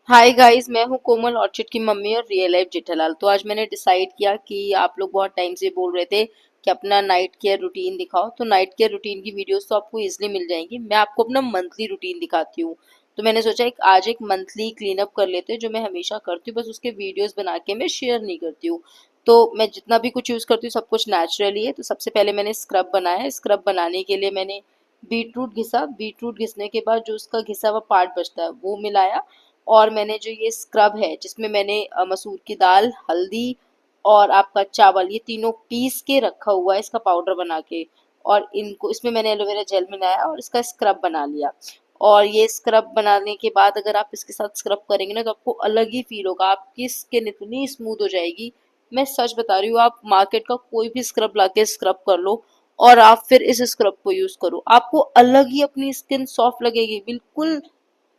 Hi guys, मैं हूँ कोमल orchid की मम्मी और रियल लाइफ जेठालाल। तो आज मैंने डिसाइड किया कि आप लोग बहुत टाइम से बोल रहे थे कि अपना नाइट केयर रूटीन दिखाओ। तो नाइट केयर रूटीन की वीडियोस तो आपको इजीली मिल जाएंगी। मैं आपको अपना मंथली रूटीन दिखाती हूँ। तो मैंने सोचा आज एक मंथली क्लीन अप कर लेते हैं, जो मैं हमेशा करती हूँ, बस उसके वीडियोस बना के मैं शेयर नहीं करती हूँ। तो मैं जितना भी कुछ यूज़ करती हूँ सब कुछ नेचुरली है। तो सबसे पहले मैंने स्क्रब बनाया है। स्क्रब बनाने के लिए मैंने बीटरूट घिसा। बीटरूट घिसने के बाद जो उसका घिसा हुआ पार्ट बचता है वो मिलाया। और मैंने जो ये स्क्रब है जिसमें मैंने मसूर की दाल, हल्दी और आपका चावल, ये तीनों पीस के रखा हुआ है इसका पाउडर बना के। और इनको इसमें मैंने एलोवेरा जेल मिलाया और इसका स्क्रब बना लिया। और ये स्क्रब बनाने के बाद अगर आप इसके साथ स्क्रब करेंगे ना तो आपको अलग ही फील होगा। आपकी स्किन इतनी स्मूथ हो जाएगी। मैं सच बता रही हूँ, आप मार्केट का कोई भी स्क्रब लाके स्क्रब कर लो और आप फिर इस स्क्रब को यूज करो, आपको अलग ही अपनी स्किन सॉफ्ट लगेगी। बिल्कुल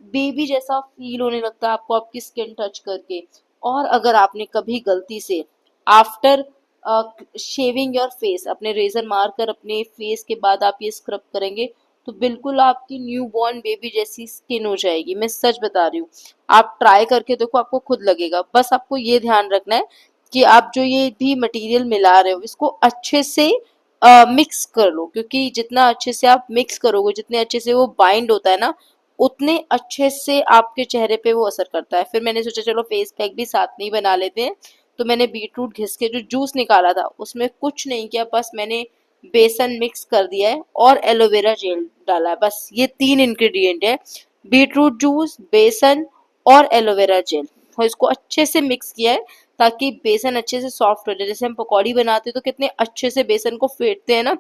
बेबी जैसा फील होने लगता है आपको आपकी स्किन टच करके। और अगर आपने कभी गलती से आफ्टर शेविंग योर फेस अपने रेजर मार कर अपने फेस के बाद आप ये स्क्रब करेंगे तो बिल्कुल आपकी न्यू बॉर्न बेबी जैसी स्किन हो जाएगी। मैं सच बता रही हूँ, आप ट्राई करके देखो, आपको खुद लगेगा। बस आपको ये ध्यान रखना है कि आप जो ये भी मटेरियल मिला रहे हो इसको अच्छे से मिक्स कर लो, क्योंकि जितना अच्छे से आप मिक्स करोगे, जितने अच्छे से वो बाइंड होता है ना, उतने अच्छे से आपके चेहरे पे वो असर करता है। फिर मैंने सोचा चलो फेस पैक भी साथ में ही बना लेते हैं। तो मैंने बीटरूट घिस के जो जूस निकाला था उसमें कुछ नहीं किया, बस मैंने बेसन मिक्स कर दिया है और एलोवेरा जेल डाला है। बस ये तीन इंग्रेडिएंट है, बीटरूट जूस, बेसन और एलोवेरा जेल। और इसको अच्छे से मिक्स किया है ताकि बेसन अच्छे से सॉफ्ट हो जाए। जैसे हम पकौड़ी बनाते हैं तो कितने अच्छे से बेसन को फेंटते हैं ना,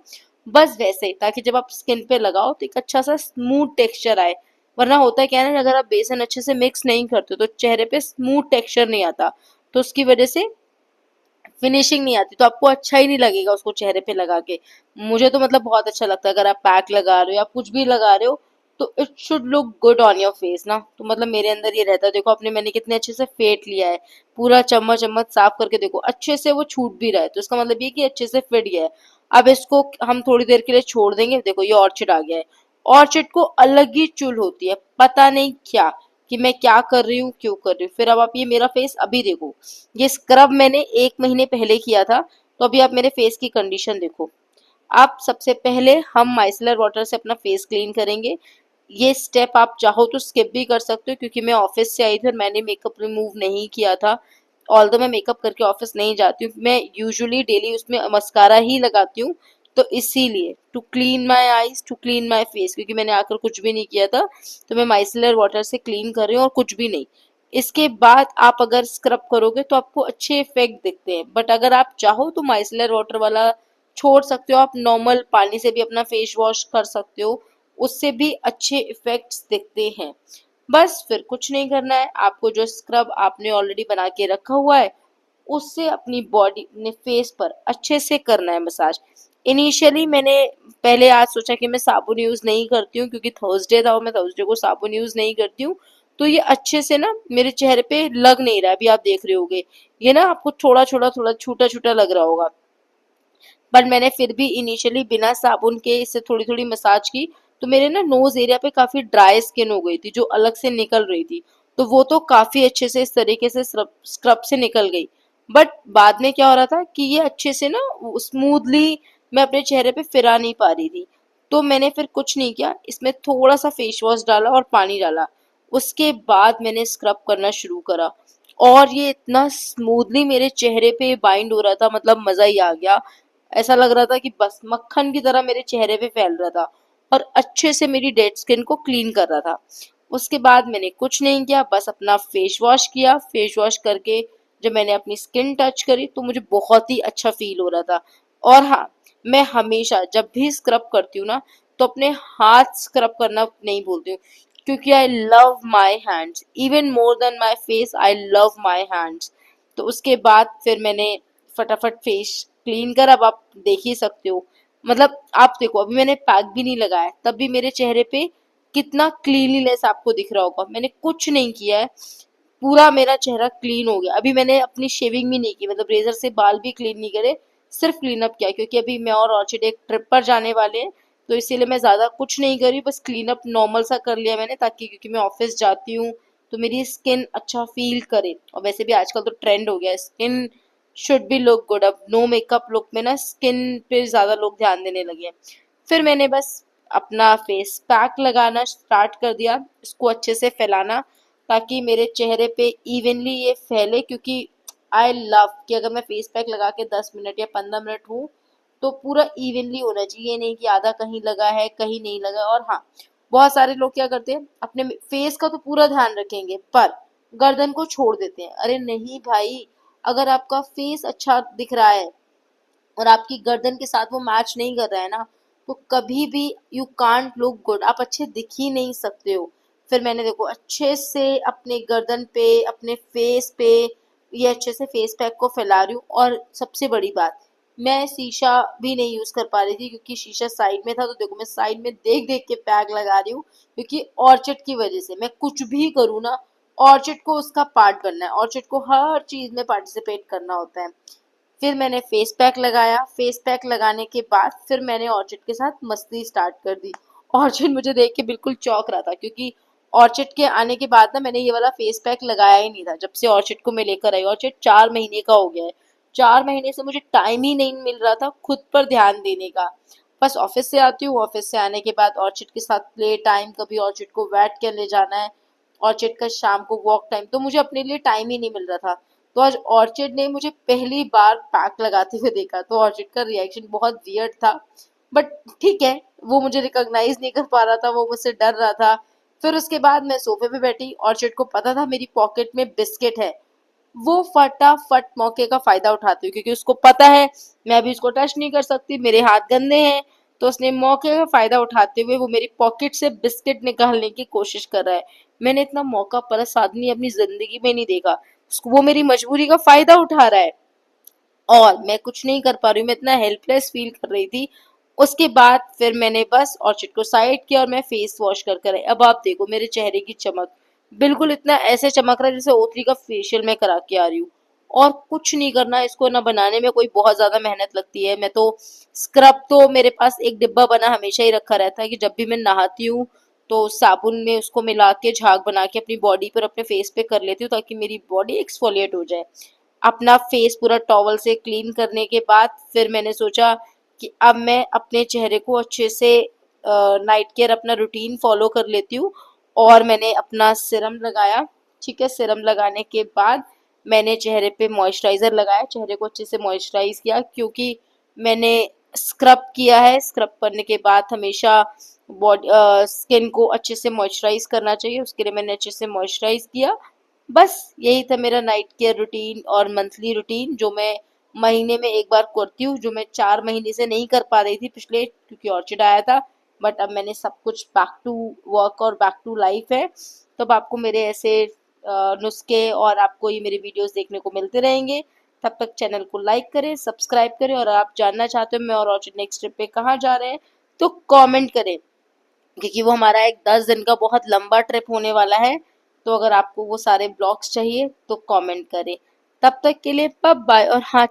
बस वैसे ही, ताकि जब आप स्किन पे लगाओ तो एक अच्छा सा स्मूथ टेक्सचर आए। वरना होता है क्या है ना, अगर आप बेसन अच्छे से मिक्स नहीं करते तो चेहरे पे स्मूथ टेक्सचर नहीं आता। तो उसकी वजह से फिनिशिंग नहीं आती, तो आपको अच्छा ही नहीं लगेगा उसको चेहरे पे लगा के। मुझे तो मतलब बहुत अच्छा लगता है अगर आप पैक लगा रहे हो या कुछ भी लगा रहे हो तो it should look good on your face ना। तो मतलब मेरे अंदर ये रहता है। देखो अपने मैंने कितने अच्छे से फेंट लिया है, पूरा चम्मच चम्मच साफ करके देखो अच्छे से वो छूट भी रहा है, तो इसका मतलब ये कि अच्छे से फिट गया है। अब इसको हम थोड़ी देर के लिए छोड़ देंगे। देखो ये ऑर्चिड आ गया है। ऑर्चिड को अलग ही चुल होती है, पता नहीं क्या, कि मैं क्या कर रही हूँ, क्यों कर रही हूँ। फिर अब आप ये मेरा फेस अभी देखो, ये स्क्रब मैंने 1 महीने पहले किया था। तो अभी आप मेरे फेस की कंडीशन देखो। आप सबसे पहले हम माइसलर वाटर से अपना फेस क्लीन करेंगे। ये स्टेप आप चाहो तो स्किप भी कर सकते हो, क्योंकि मैं ऑफिस से आई थी और मैंने मेकअप रिमूव नहीं किया था। ऑल्दो मैं मेकअप करके ऑफिस नहीं जाती हूँ, मैं यूजुअली डेली उसमें मस्कारा ही लगाती हूँ। तो इसीलिए to clean my eyes, to clean my face, क्योंकि मैंने आकर कुछ भी नहीं किया था, तो मैं माइसलर वाटर से क्लीन कर रही हूँ और कुछ भी नहीं। इसके बाद आप अगर स्क्रब करोगे तो आपको अच्छे इफेक्ट दिखते हैं, बट अगर आप चाहो तो माइसलर वाटर वाला छोड़ सकते हो, आप नॉर्मल पानी से भी अपना फेस वॉश कर सकते हो, उससे भी अच्छे इफेक्ट्स दिखते हैं। बस फिर कुछ नहीं करना है आपको, जो स्क्रब आपने ऑलरेडी बना के रखा हुआ है उससे अपनी बॉडी अपने फेस पर अच्छे से करना है मसाज। इनिशियली मैंने पहले आज सोचा कि मैं साबुन यूज नहीं करती हूँ, क्योंकि थर्सडे था और मैं थर्सडे को साबुन यूज नहीं करती हूँ। तो ये अच्छे से ना मेरे चेहरे पे लग नहीं रहा है। अभी आप देख रहे होगे ये ना, आपको थोड़ा थोड़ा थोड़ा छूटा छूटा लग रहा होगा। पर मैंने फिर भी इनिशियली बिना साबुन के इससे थोड़ी थोड़ी मसाज की, तो मेरे ना नोज एरिया पे काफी ड्राई स्किन हो गई थी जो अलग से निकल रही थी। तो वो तो काफी अच्छे से इस तरीके से स्क्रब से निकल गई। बट बाद में क्या हो रहा था कि ये अच्छे से ना स्मूथली मैं अपने चेहरे पे फिरा नहीं पा रही थी। तो मैंने फिर कुछ नहीं किया, इसमें थोड़ा सा फेस वॉश डाला और पानी डाला। उसके बाद मैंने स्क्रब करना शुरू करा और ये इतना स्मूथली मेरे चेहरे पे बाइंड हो रहा था, मतलब मजा ही आ गया। ऐसा लग रहा था कि बस मक्खन की तरह मेरे चेहरे पे फैल रहा था और अच्छे से मेरी डेड स्किन को क्लीन कर रहा था। उसके बाद मैंने कुछ नहीं किया, बस अपना फेस वॉश किया। फेस वॉश करके जब मैंने अपनी स्किन टच करी तो मुझे बहुत ही अच्छा फील हो रहा था। और हाँ, मैं हमेशा जब भी स्क्रब करती हूँ ना तो अपने हाथ स्क्रब करना नहीं भूलती हूँ, क्योंकि I love my hands even more than my face, I love my hands. तो उसके बाद फिर मैंने फटाफट फेस क्लीन कर, अब आप देख ही सकते हो। मतलब आप देखो अभी मैंने पैक भी नहीं लगाया तब भी मेरे चेहरे पे कितना क्लीनलीनेस आपको दिख रहा होगा। मैंने कुछ नहीं किया है, पूरा मेरा चेहरा क्लीन हो गया। अभी मैंने अपनी शेविंग भी नहीं की, मतलब रेजर से बाल भी क्लीन नहीं करे, सिर्फ क्लीन अप किया, क्योंकि अभी मैं और ऑर्चिड एक ट्रिप पर जाने वाले हैं। तो इसीलिए मैं ज्यादा कुछ नहीं करी, बस क्लीन अप नॉर्मल सा कर लिया मैंने, ताकि क्योंकि मैं ऑफिस जाती हूँ तो मेरी स्किन अच्छा फील करे। और वैसे भी आजकल तो ट्रेंड हो गया है, skin should be look good. अब नो मेकअप लुक में ना स्किन पे ज़्यादा लोग ध्यान देने लगे हैं। फिर मैंने बस अपना फेस पैक लगाना स्टार्ट कर दिया, इसको अच्छे से फैलाना ताकि मेरे चेहरे पे इवनली ये फैले, क्योंकि आई लव कि अगर मैं फेस पैक लगा के 10 मिनट या 15 मिनट हूँ तो पूरा इवनली होना चाहिए, ये नहीं कि आधा कहीं लगा है कहीं नहीं लगा। और हाँ, बहुत सारे लोग क्या करते हैं, अपने फेस का तो पूरा ध्यान रखेंगे पर गर्दन को छोड़ देते हैं। अरे नहीं भाई, अगर आपका फेस अच्छा दिख रहा है और आपकी गर्दन के साथ वो मैच नहीं कर रहा है ना, तो कभी भी यू कांट लुक गुड, आप अच्छे दिख ही नहीं सकते हो। फिर मैंने देखो अच्छे से अपने गर्दन पे, अपने फेस पे ये अच्छे से फेस पैक को फैला रही हूँ। और सबसे बड़ी बात, मैं शीशा भी नहीं यूज कर पा रही थी क्योंकि शीशा साइड में था, तो देखो मैं साइड में देख देख के पैक लगा रही हूँ, क्योंकि ऑर्चिड की वजह से मैं कुछ भी करूँ ना, ऑर्चिड को उसका पार्ट बनना है, ऑर्चिड को हर चीज में पार्टिसिपेट करना होता है। फिर मैंने फेस पैक लगाया, फेस पैक लगाने के बाद फिर मैंने ऑर्चिड के साथ मस्ती स्टार्ट कर दी। ऑर्चिड मुझे देख के बिल्कुल चौंक रहा था, क्योंकि ऑर्चिड के आने के बाद ना मैंने ये वाला फेस पैक लगाया ही नहीं था। जब से ऑर्चिड को मैं लेकर आई, ऑर्चिड 4 महीने का हो गया है, 4 महीने से मुझे टाइम ही नहीं मिल रहा था खुद पर ध्यान देने का। बस ऑफिस से आती हूँ, ऑफिस से आने के बाद ऑर्चिड के साथ प्ले टाइम, कभी ऑर्चिड को वेट के ले जाना है, ऑर्चिड का शाम को वॉक टाइम, तो मुझे अपने लिए टाइम ही नहीं मिल रहा था। तो आज ऑर्चिड ने मुझे पहली बार पैक लगाते हुए देखा, तो ऑर्चिड का रिएक्शन बहुत वियर्ड था, बट ठीक है, वो मुझे रिकॉग्नाइज नहीं कर पा रहा था, वो मुझसे डर रहा था। फिर उसके बाद मैं सोफे पे बैठी, ऑर्चिड को पता था मेरी पॉकेट में बिस्किट है, वो फटाफट मौके का फायदा उठाती हूँ, क्योंकि उसको पता है मैं अभी उसको टच नहीं कर सकती, मेरे हाथ गंदे हैं। तो उसने मौके का फायदा उठाते हुए वो मेरी पॉकेट से बिस्किट निकालने की कोशिश कर रहा है। मैंने इतना मौका परस्त आदमी अपनी जिंदगी में नहीं देखा, उसको वो मेरी मजबूरी का फायदा उठा रहा है और मैं कुछ नहीं कर पा रही हूँ, मैं इतना हेल्पलेस फील कर रही थी। उसके बाद फिर मैंने बस ऑर्चिड को साइड किया और मैं फेस वॉश कर आई। अब आप देखो मेरे चेहरे की चमक, बिल्कुल इतना ऐसे चमक रहा है जैसे O3 का फेशियल मैं करा के आ रही हूँ। और कुछ नहीं करना, इसको ना बनाने में कोई बहुत ज्यादा मेहनत लगती है। मैं तो स्क्रब तो मेरे पास एक डिब्बा बना हमेशा ही रखा रहता है कि जब भी मैं नहाती हूँ तो साबुन में उसको मिला के झाग बना के अपनी बॉडी पर, अपने फेस पे कर लेती हूँ, ताकि मेरी बॉडी एक्सफोलिएट हो जाए। अपना फेस पूरा टॉवल से क्लीन करने के बाद फिर मैंने सोचा कि अब मैं अपने चेहरे को अच्छे से नाइट केयर अपना रूटीन फॉलो कर लेती हूँ। और मैंने अपना सिरम लगाया। ठीक है, सिरम लगाने के बाद मैंने चेहरे पे मॉइस्चराइजर लगाया, चेहरे को अच्छे से मॉइस्चराइज किया, क्योंकि मैंने स्क्रब किया है। स्क्रब करने के बाद हमेशा बॉडी स्किन को अच्छे से मॉइस्चराइज करना चाहिए, उसके लिए मैंने अच्छे से मॉइस्चराइज किया। बस यही था मेरा नाइट केयर रूटीन और मंथली रूटीन, जो मैं महीने में एक बार करती हूँ, जो मैं 4 महीने से नहीं कर पा रही थी पिछले, क्योंकि ऑर्चिड आया था। बट अब मैंने सब कुछ बैक टू वर्क और बैक टू लाइफ है। तो अब आपको मेरे ऐसे नुस्खे और आपको ये मेरे वीडियोस देखने को मिलते रहेंगे। तब तक चैनल को लाइक करें, सब्सक्राइब करें, और आप जानना चाहते हो मैं और ऑर्चिड नेक्स्ट ट्रिप पे कहाँ जा रहे हैं तो कमेंट करें, क्योंकि वो हमारा एक 10 दिन का बहुत लंबा ट्रिप होने वाला है। तो अगर आपको वो सारे ब्लॉग्स चाहिए तो कमेंट करें। तब तक के लिए बाय बाय। और हाँ,